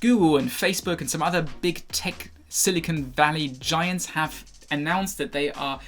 Google and Facebook and some other big tech Silicon Valley giants have announced that they are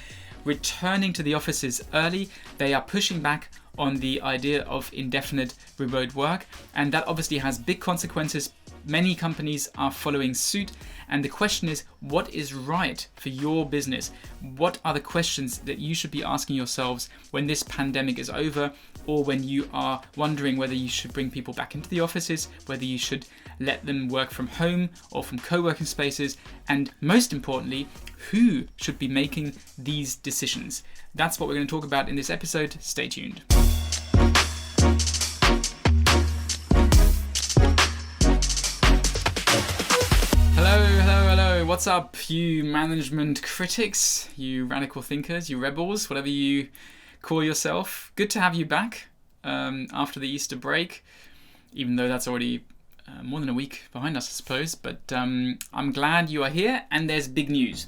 returning to the offices early. They are pushing back on the idea of indefinite remote work, and that obviously has big consequences. Many companies are following suit, and the question is, what is right for your business? What are the questions that you should be asking yourselves when this pandemic is over, or when you are wondering whether you should bring people back into the offices, whether you should let them work from home or from co-working spaces, and most importantly, who should be making these decisions? That's what we're going to talk about in this episode. Stay tuned. Hello. What's up, you management critics, you radical thinkers, you rebels, whatever you call yourself? Good to have you back after the Easter break, even though that's already more than a week behind us, I suppose. But I'm glad you are here, and there's big news.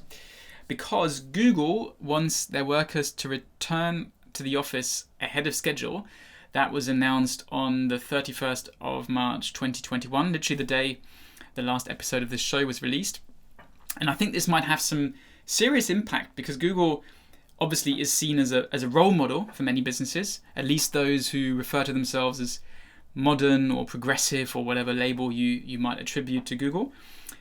Because Google wants their workers to return to the office ahead of schedule. That was announced on the 31st of March 2021, literally the day the last episode of this show was released. And I think this might have some serious impact because Google obviously is seen as a role model for many businesses, at least those who refer to themselves as modern or progressive or whatever label you might attribute to Google.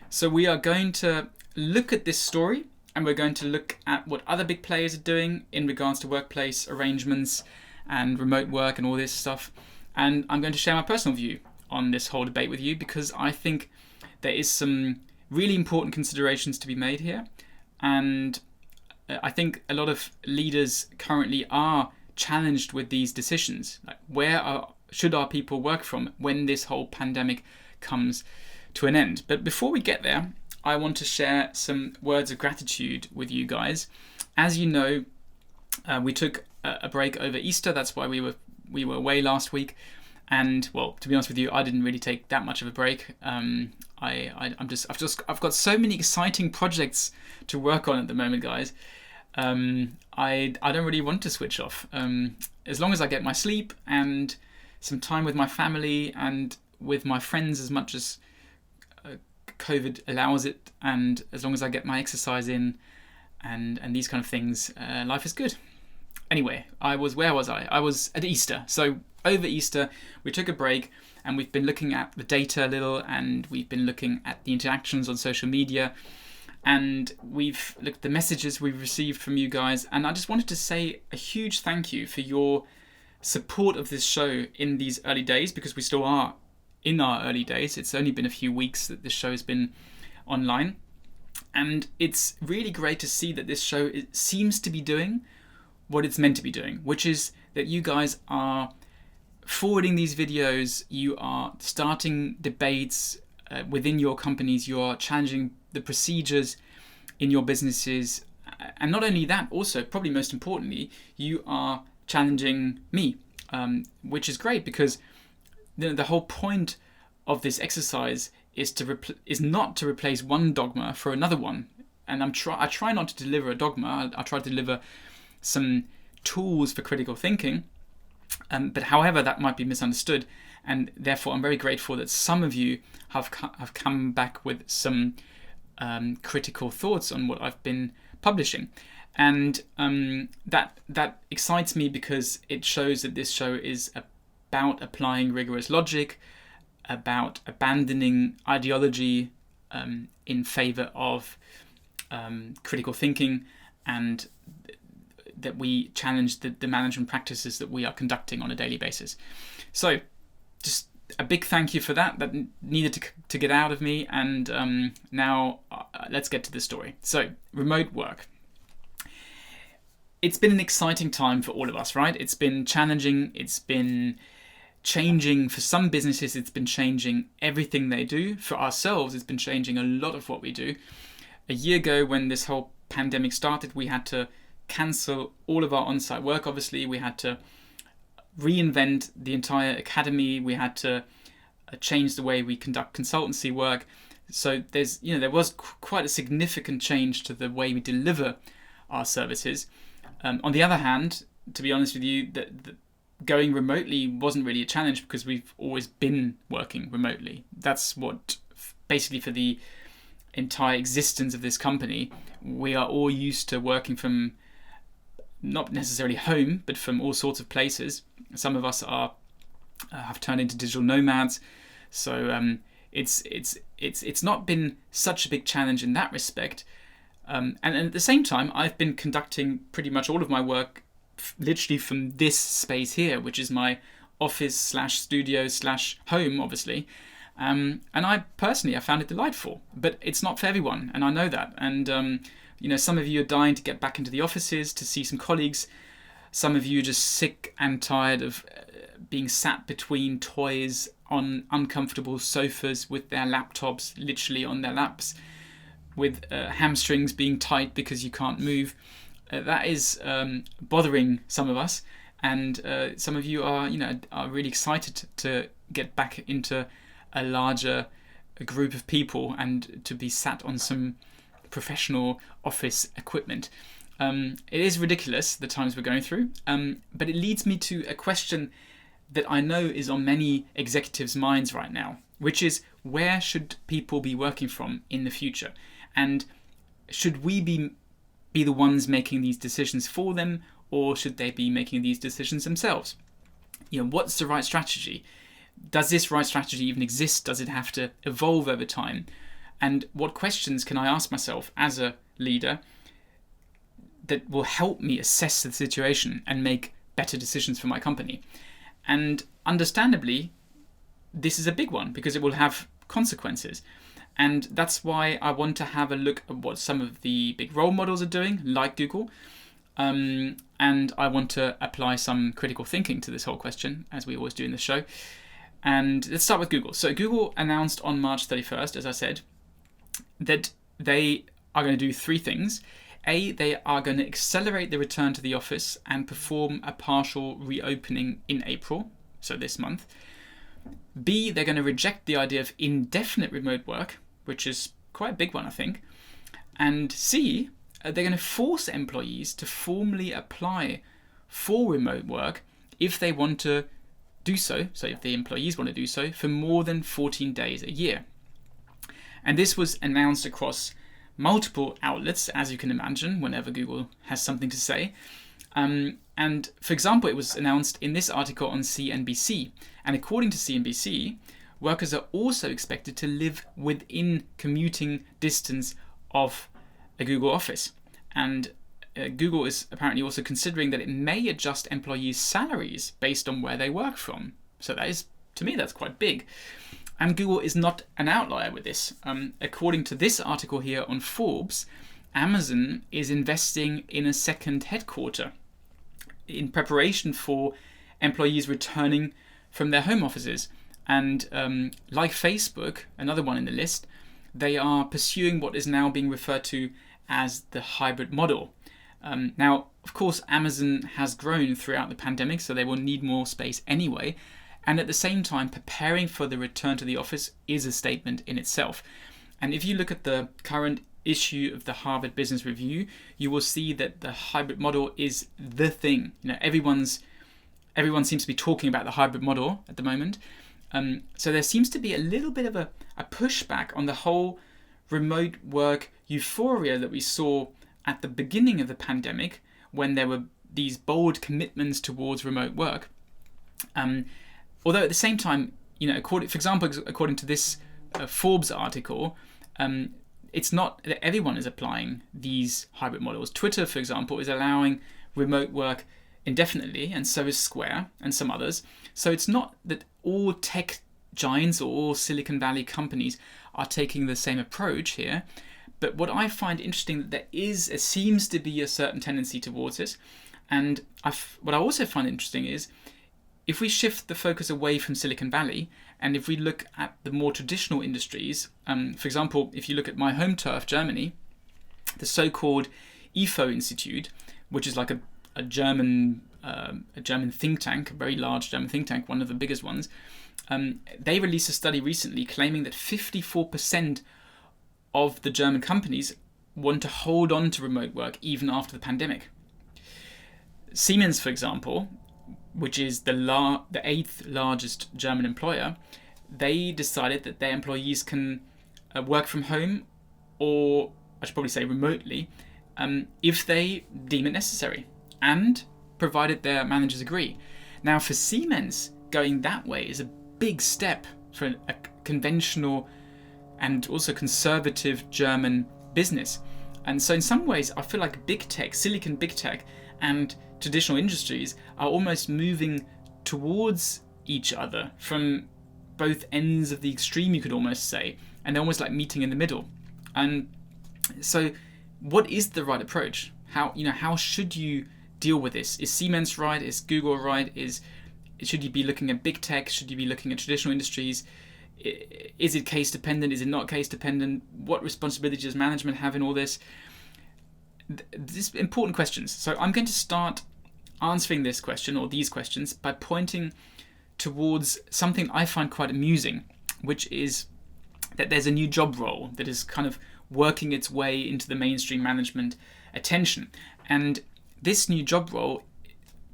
So we are going to look at this story, and we're going to look at what other big players are doing in regards to workplace arrangements and remote work and all this stuff. And I'm going to share my personal view on this whole debate with you because I think there is some really important considerations to be made here. And I think a lot of leaders currently are challenged with these decisions. Like, should our people work from when this whole pandemic comes to an end? But before we get there, I want to share some words of gratitude with you guys. As you know, we took a break over Easter. That's why we were away last week. And well, to be honest with you, I didn't really take that much of a break. I've got so many exciting projects to work on at the moment, guys. I don't really want to switch off. As long as I get my sleep and some time with my family and with my friends as much as COVID allows it, and as long as I get my exercise in and these kind of things, life is good. Anyway, where was I? I was at Easter. So over Easter, we took a break and we've been looking at the data a little, and we've been looking at the interactions on social media, and we've looked at the messages we've received from you guys. And I just wanted to say a huge thank you for your support of this show in these early days, because we still are in our early days. It's only been a few weeks that this show has been online, and it's really great to see that this show seems to be doing what it's meant to be doing, which is that you guys are forwarding these videos, you are starting debates within your companies, you are challenging the procedures in your businesses, and not only that, also probably most importantly, you are challenging me, which is great, because the whole point of this exercise is not to replace one dogma for another one. And I try not to deliver a dogma. I try to deliver some tools for critical thinking. But however, that might be misunderstood. And therefore, I'm very grateful that some of you have come back with some critical thoughts on what I've been publishing. And that excites me because it shows that this show is about applying rigorous logic, about abandoning ideology in favor of critical thinking, and that we challenge the management practices that we are conducting on a daily basis. So just a big thank you for that. That needed to get out of me. And now let's get to the story. So remote work. It's been an exciting time for all of us, right? It's been challenging. It's been changing for some businesses. It's been changing everything they do. For ourselves, it's been changing a lot of what we do. A year ago, when this whole pandemic started, we had to cancel all of our on-site work. Obviously, we had to reinvent the entire academy. We had to change the way we conduct consultancy work. So there was quite a significant change to the way we deliver our services. On the other hand, to be honest with you, the going remotely wasn't really a challenge because we've always been working remotely. That's what basically for the entire existence of this company, we are all used to working from not necessarily home, but from all sorts of places. Some of us have turned into digital nomads, so it's not been such a big challenge in that respect. And at the same time, I've been conducting pretty much all of my work literally from this space here, which is my office / studio / home, obviously. And I found it delightful, but it's not for everyone, and I know that. And some of you are dying to get back into the offices to see some colleagues. Some of you are just sick and tired of being sat between toys on uncomfortable sofas with their laptops literally on their laps, with hamstrings being tight because you can't move. That is bothering some of us, and some of you are really excited to get back into a larger group of people and to be sat on some professional office equipment. It is ridiculous the times we're going through, but it leads me to a question that I know is on many executives' minds right now, which is, where should people be working from in the future? And should we be the ones making these decisions for them, or should they be making these decisions themselves? What's the right strategy? Does this right strategy even exist? Does it have to evolve over time? And what questions can I ask myself as a leader that will help me assess the situation and make better decisions for my company? And understandably, this is a big one because it will have consequences. And that's why I want to have a look at what some of the big role models are doing, like Google. And I want to apply some critical thinking to this whole question, as we always do in the show. And let's start with Google. So Google announced on March 31st, as I said, that they are going to do three things. A, they are going to accelerate the return to the office and perform a partial reopening in April, so this month. B, they're going to reject the idea of indefinite remote work, which is quite a big one, I think. And C, they're going to force employees to formally apply for remote work if they want to do so if the employees want to do so, for more than 14 days a year. And this was announced across multiple outlets, as you can imagine, whenever Google has something to say. And for example, it was announced in this article on CNBC. And according to CNBC, workers are also expected to live within commuting distance of a Google office. And Google is apparently also considering that it may adjust employees' salaries based on where they work from. So that is, to me, that's quite big. And Google is not an outlier with this. According to this article here on Forbes, Amazon is investing in a second headquarter in preparation for employees returning from their home offices. And like Facebook, another one in the list, they are pursuing what is now being referred to as the hybrid model. Now, of course, Amazon has grown throughout the pandemic, so they will need more space anyway. And at the same time, preparing for the return to the office is a statement in itself. And if you look at the current issue of the Harvard Business Review, you will see that the hybrid model is the thing. Everyone seems to be talking about the hybrid model at the moment. So there seems to be a little bit of a pushback on the whole remote work euphoria that we saw at the beginning of the pandemic, when there were these bold commitments towards remote work. Although at the same time, for example, according to this Forbes article, it's not that everyone is applying these hybrid models. Twitter, for example, is allowing remote work indefinitely, and so is Square and some others. So it's not that all tech giants or all Silicon Valley companies are taking the same approach here. But what I find interesting, that there seems to be a certain tendency towards this. And what I also find interesting is, if we shift the focus away from Silicon Valley, and if we look at the more traditional industries, for example, if you look at my home turf, Germany, the so-called IFO Institute, which is like a German think tank, a very large German think tank, one of the biggest ones, they released a study recently claiming that 54% of the German companies want to hold on to remote work even after the pandemic. Siemens, for example, which is the 8th largest German employer, they decided that their employees can work from home, or I should probably say remotely, if they deem it necessary, and provided their managers agree. Now, for Siemens, going that way is a big step for a conventional and also conservative German business. And so in some ways, I feel like big tech, silicon big tech, and traditional industries are almost moving towards each other from both ends of the extreme, you could almost say, and they're almost like meeting in the middle. And so what is the right approach? How should you deal with this? Is Siemens right? Is Google right? Should you be looking at big tech? Should you be looking at traditional industries? Is it case dependent? Is it not case dependent? What responsibility does management have in all this? These important questions. So I'm going to start answering this question, or these questions, by pointing towards something I find quite amusing, which is that there's a new job role that is kind of working its way into the mainstream management attention. And this new job role,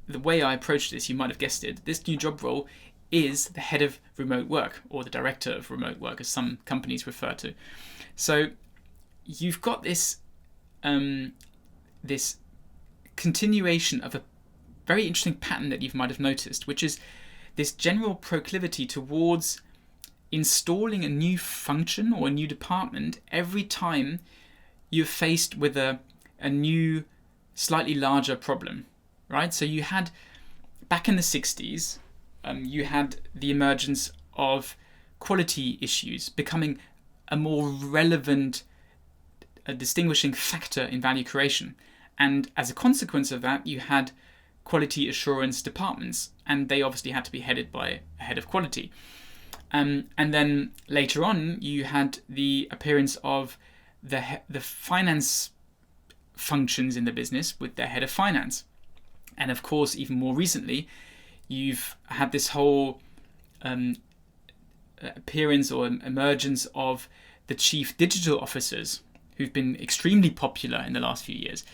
the way I approach this, you might have guessed it, this new job role is the head of remote work, or the director of remote work, as some companies refer to. So you've got this this continuation of a very interesting pattern that you might have noticed, which is this general proclivity towards installing a new function or a new department every time you're faced with a new, slightly larger problem, right? So you had, back in the 60s, you had the emergence of quality issues becoming a more relevant distinguishing factor in value creation. And as a consequence of that, you had quality assurance departments, and they obviously had to be headed by a head of quality. And then later on, you had the appearance of the finance functions in the business with their head of finance. And of course, even more recently, you've had this whole appearance or emergence of the chief digital officers, who've been extremely popular in the last few years.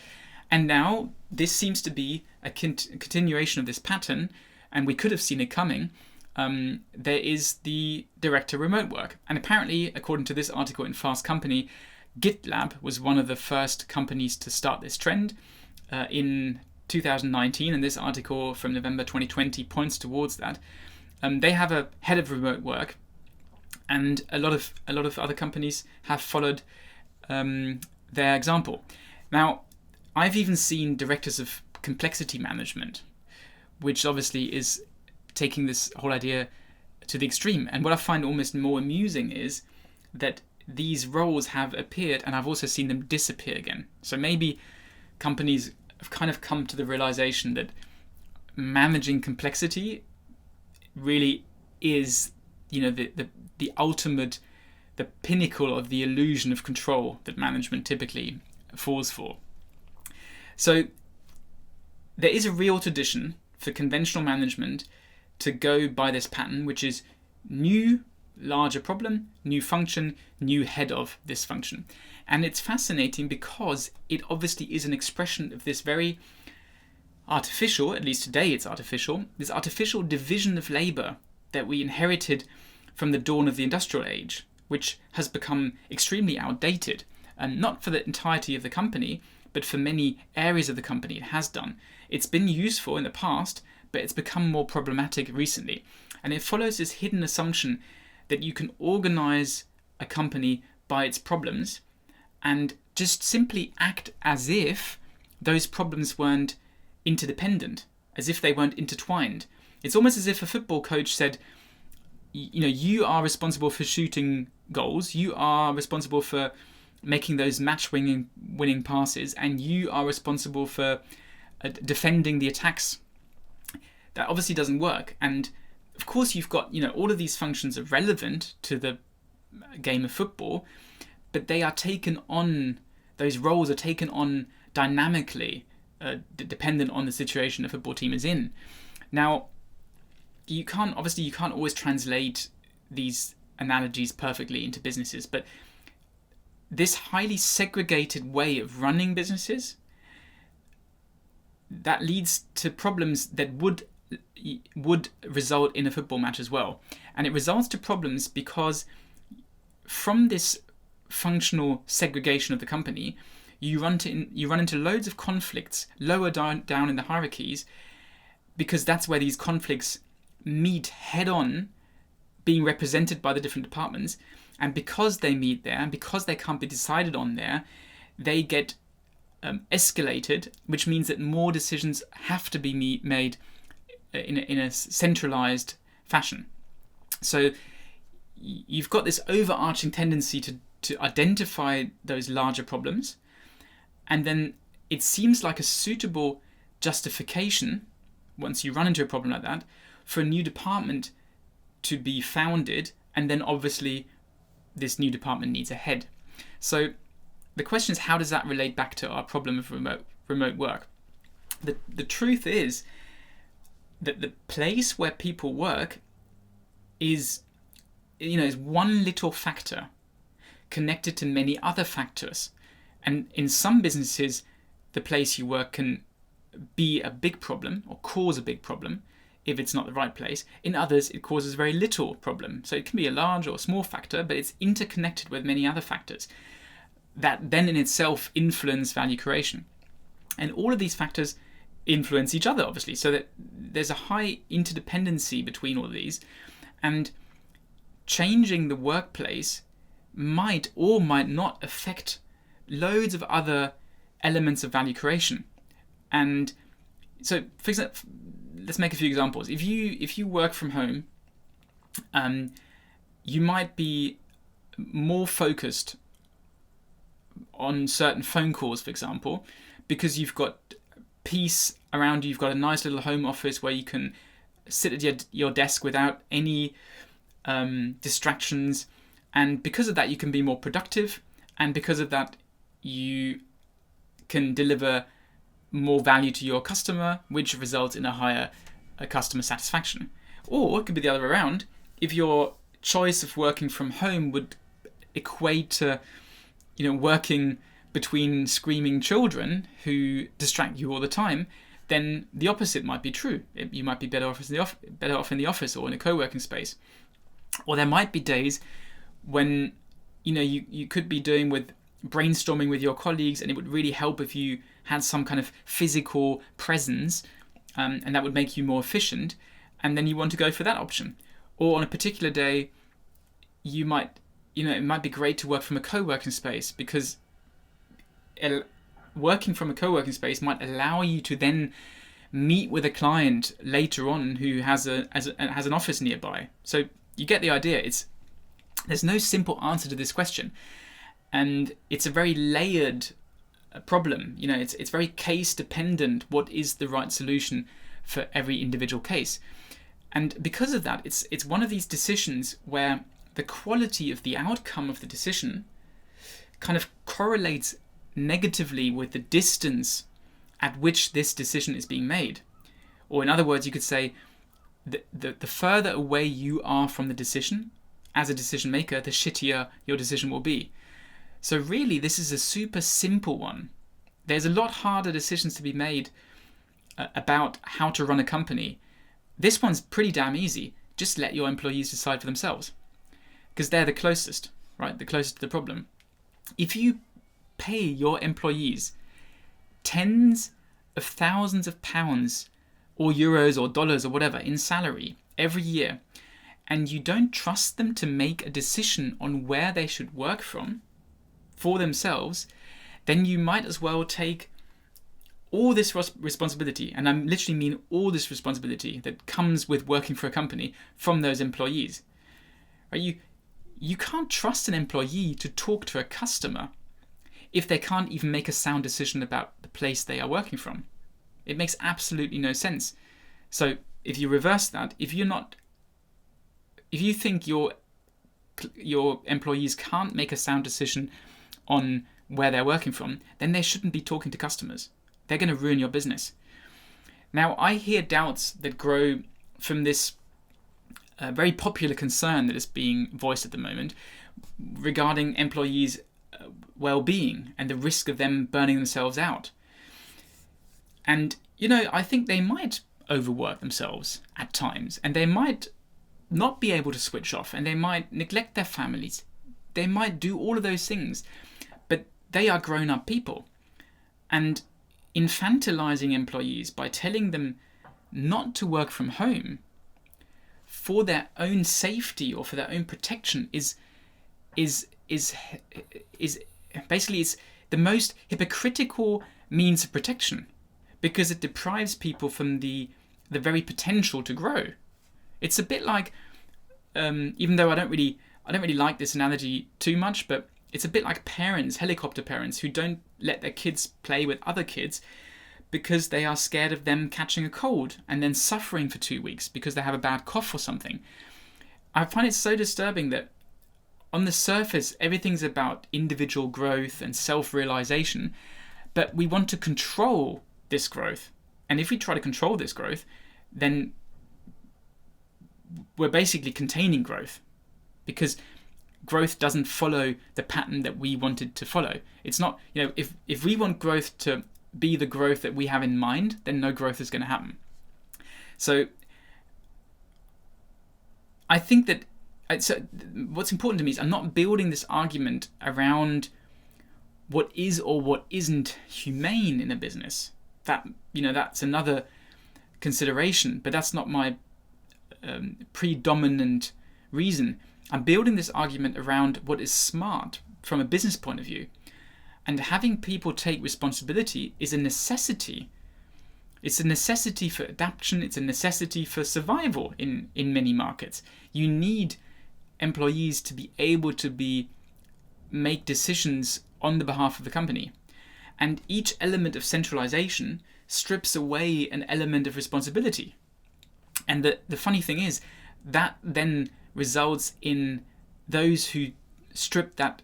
And now this seems to be a continuation of this pattern, and we could have seen it coming. There is the director of remote work. And apparently, according to this article in Fast Company, GitLab was one of the first companies to start this trend in 2019, and this article from November 2020 points towards that. They have a head of remote work, and a lot of other companies have followed their example. Now, I've even seen directors of complexity management, which obviously is taking this whole idea to the extreme. And what I find almost more amusing is that these roles have appeared, and I've also seen them disappear again. So maybe companies have kind of come to the realization that managing complexity really is, the ultimate, the pinnacle of the illusion of control that management typically falls for. So there is a real tradition for conventional management to go by this pattern, which is new, larger problem, new function, new head of this function. And it's fascinating because it obviously is an expression of this very artificial, at least today it's artificial, this artificial division of labor that we inherited from the dawn of the industrial age, which has become extremely outdated, and not for the entirety of the company, but for many areas of the company it has done. It's been useful in the past, but it's become more problematic recently. And it follows this hidden assumption that you can organize a company by its problems and just simply act as if those problems weren't interdependent, as if they weren't intertwined. It's almost as if a football coach said, you are responsible for shooting goals, you are responsible for making those match-winning passes, and you are responsible for defending the attacks. That obviously doesn't work. And of course you've got, all of these functions are relevant to the game of football, but they are taken on, those roles are taken on dynamically, dependent on the situation the football team is in. Now, you can't always translate these analogies perfectly into businesses, but this highly segregated way of running businesses, that leads to problems that would result in a football match as well. And it results to problems because from this functional segregation of the company, you run into loads of conflicts lower down in the hierarchies, because that's where these conflicts meet head on, being represented by the different departments. And because they meet there, and because they can't be decided on there, they get escalated, which means that more decisions have to be made in a centralized fashion. So you've got this overarching tendency to identify those larger problems, and then it seems like a suitable justification, once you run into a problem like that, for a new department to be founded, and then obviously this new department needs a head. So the question is, how does that relate back to our problem of remote work? The truth is that the place where people work is one little factor connected to many other factors. And in some businesses, the place you work can be a big problem or cause a big problem if it's not the right place. In others, it causes very little problem. So it can be a large or small factor, but it's interconnected with many other factors that then in itself influence value creation. And all of these factors influence each other, obviously, so that there's a high interdependency between all of these. And changing the workplace might or might not affect loads of other elements of value creation. And so, for example, let's make a few examples. If you work from home, you might be more focused on certain phone calls, for example, because you've got peace around you. You've got a nice little home office where you can sit at your desk without any distractions, and because of that you can be more productive, and because of that you can deliver more value to your customer, which results in a higher customer satisfaction. Or it could be the other way around. If your choice of working from home would equate to working between screaming children who distract you all the time, then the opposite might be true. You might be better off in the office or in a co-working space. Or there might be days when you could be doing with brainstorming with your colleagues, and it would really help if you had some kind of physical presence, and that would make you more efficient, and then you want to go for that option. Or on a particular day, you might it might be great to work from a co-working space, because working from a co-working space might allow you to then meet with a client later on who has an office nearby. So you get the idea. There's no simple answer to this question, and it's a very layered problem. It's very case dependent. What is the right solution for every individual case? And because of that, it's one of these decisions where the quality of the outcome of the decision kind of correlates negatively with the distance at which this decision is being made. Or in other words, you could say the further away you are from the decision as a decision maker, the shittier your decision will be. So really, this is a super simple one. There's a lot harder decisions to be made about how to run a company. This one's pretty damn easy. Just let your employees decide for themselves, because they're the closest, right? The closest to the problem. If you pay your employees tens of thousands of pounds or euros or dollars or whatever in salary every year, and you don't trust them to make a decision on where they should work from for themselves, then you might as well take all this responsibility, and I literally mean all this responsibility that comes with working for a company, from those employees. Right? You can't trust an employee to talk to a customer if they can't even make a sound decision about the place they are working from. It makes absolutely no sense. So if you reverse that, if you think your employees can't make a sound decision on where they're working from, then they shouldn't be talking to customers. They're going to ruin your business. Now, I hear doubts that grow from this very popular concern that is being voiced at the moment regarding employees' well-being and the risk of them burning themselves out. And, I think they might overwork themselves at times, and they might not be able to switch off, and they might neglect their families. they might do all of those things, but they are grown-up people. And infantilizing employees by telling them not to work from home for their own safety or for their own protection is basically it's the most hypocritical means of protection, because it deprives people from the very potential to grow. It's a bit like, even though I don't really like this analogy too much, but it's a bit like parents, helicopter parents, who don't let their kids play with other kids because they are scared of them catching a cold and then suffering for 2 weeks because they have a bad cough or something. I find it so disturbing that on the surface, everything's about individual growth and self-realization, but we want to control this growth. And if we try to control this growth, then we're basically containing growth, because growth doesn't follow the pattern that we wanted to follow. It's not, if we want growth to be the growth that we have in mind, then no growth is going to happen. So I think that what's important to me is I'm not building this argument around what is or what isn't humane in a business. That's another consideration, but that's not my predominant reason. I'm building this argument around what is smart from a business point of view. And having people take responsibility is a necessity. It's a necessity for adaptation. It's a necessity for survival in many markets. You need employees to be able to make decisions on the behalf of the company. And each element of centralization strips away an element of responsibility. And the funny thing is that then results in those who strip that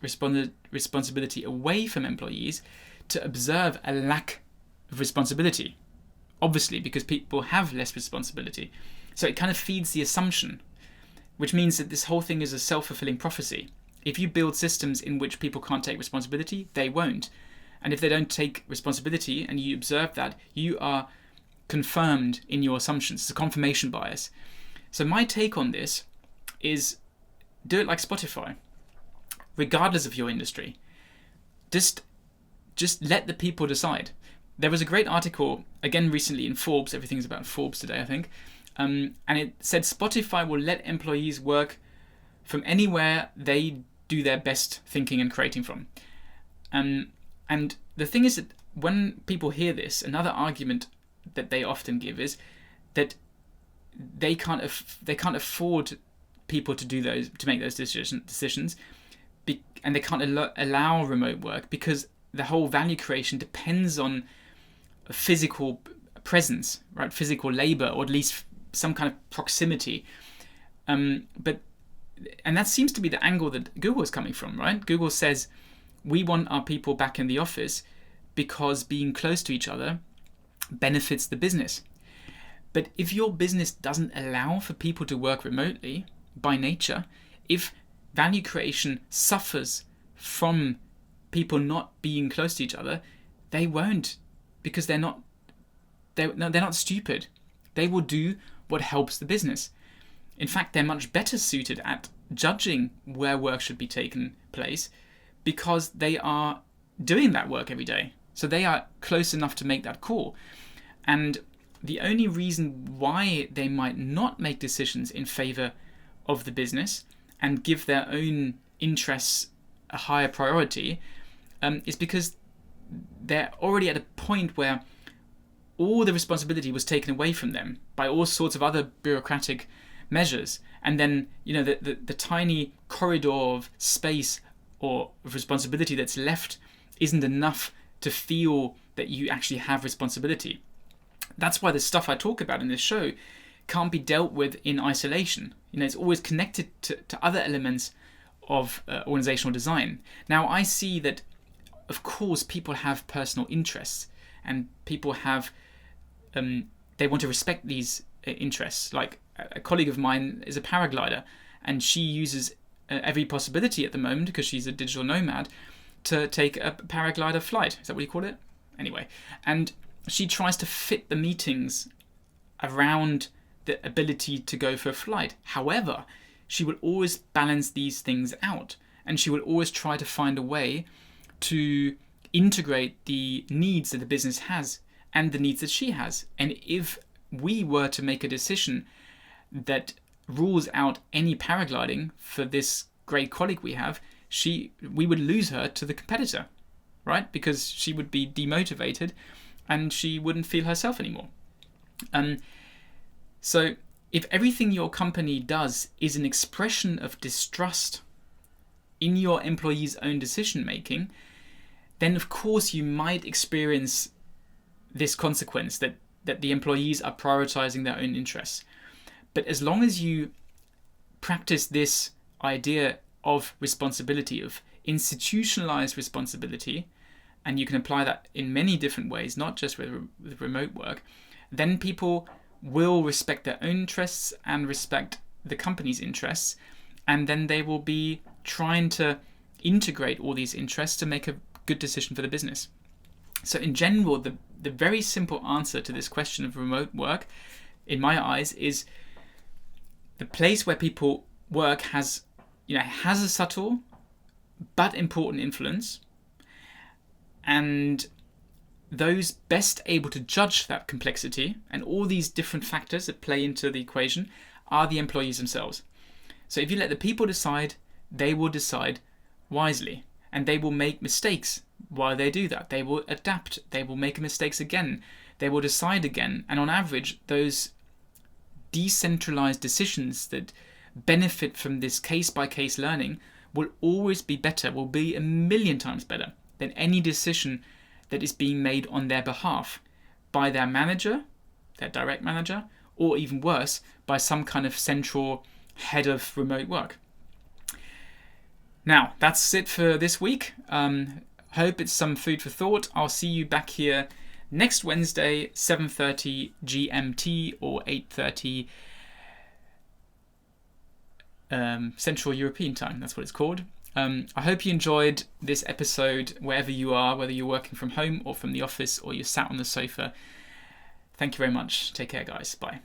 responsibility away from employees to observe a lack of responsibility, obviously, because people have less responsibility. So it kind of feeds the assumption, which means that this whole thing is a self-fulfilling prophecy. If you build systems in which people can't take responsibility, they won't. And if they don't take responsibility and you observe that, you are confirmed in your assumptions. It's a confirmation bias. So my take on this is do it like Spotify, regardless of your industry. Just let the people decide. There was a great article, again recently in Forbes, everything's about Forbes today I think, and it said Spotify will let employees work from anywhere they do their best thinking and creating from. And the thing is that when people hear this, another argument that they often give is that they can't afford people to make those decisions, and they can't allow remote work because the whole value creation depends on physical presence, right? Physical labor, or at least some kind of proximity. And that seems to be the angle that Google is coming from, right? Google says we want our people back in the office because being close to each other benefits the business. But if your business doesn't allow for people to work remotely by nature, if value creation suffers from people not being close to each other, they won't, because they're not stupid. They will do what helps the business. In fact, they're much better suited at judging where work should be taken place because they are doing that work every day. So they are close enough to make that call. And the only reason why they might not make decisions in favor of the business and give their own interests a higher priority is because they're already at a point where all the responsibility was taken away from them by all sorts of other bureaucratic measures. And then, the tiny corridor of space or of responsibility that's left isn't enough to feel that you actually have responsibility. That's why the stuff I talk about in this show can't be dealt with in isolation. It's always connected to other elements of organizational design. Now, I see that, of course, people have personal interests, and people have, they want to respect these interests. Like a colleague of mine is a paraglider, and she uses every possibility at the moment, because she's a digital nomad, to take a paraglider flight. Is that what you call it? Anyway, and she tries to fit the meetings around the ability to go for a flight. However, she will always balance these things out. and she will always try to find a way to integrate the needs that the business has and the needs that she has. And if we were to make a decision that rules out any paragliding for this great colleague we have, we would lose her to the competitor, right? Because she would be demotivated and she wouldn't feel herself anymore. So if everything your company does is an expression of distrust in your employees' own decision making, then of course you might experience this consequence that the employees are prioritizing their own interests. But as long as you practice this idea of responsibility, of institutionalized responsibility, and you can apply that in many different ways, not just with remote work, then people will respect their own interests and respect the company's interests, and then they will be trying to integrate all these interests to make a good decision for the business. So in general, the very simple answer to this question of remote work, in my eyes, is the place where people work has a subtle but important influence, and those best able to judge that complexity and all these different factors that play into the equation are the employees themselves. So if you let the people decide, they will decide wisely, and they will make mistakes while they do that. They will adapt, they will make mistakes again, they will decide again, and on average, those decentralized decisions that benefit from this case-by-case learning will always be better, will be 1,000,000 times better than any decision that is being made on their behalf by their manager, their direct manager, or even worse, by some kind of central head of remote work. Now, that's it for this week. Hope it's some food for thought. I'll see you back here next Wednesday, 7:30 GMT or 8:30 Central European Time. That's what it's called. I hope you enjoyed this episode wherever you are, whether you're working from home or from the office or you're sat on the sofa. Thank you very much. Take care, guys. Bye.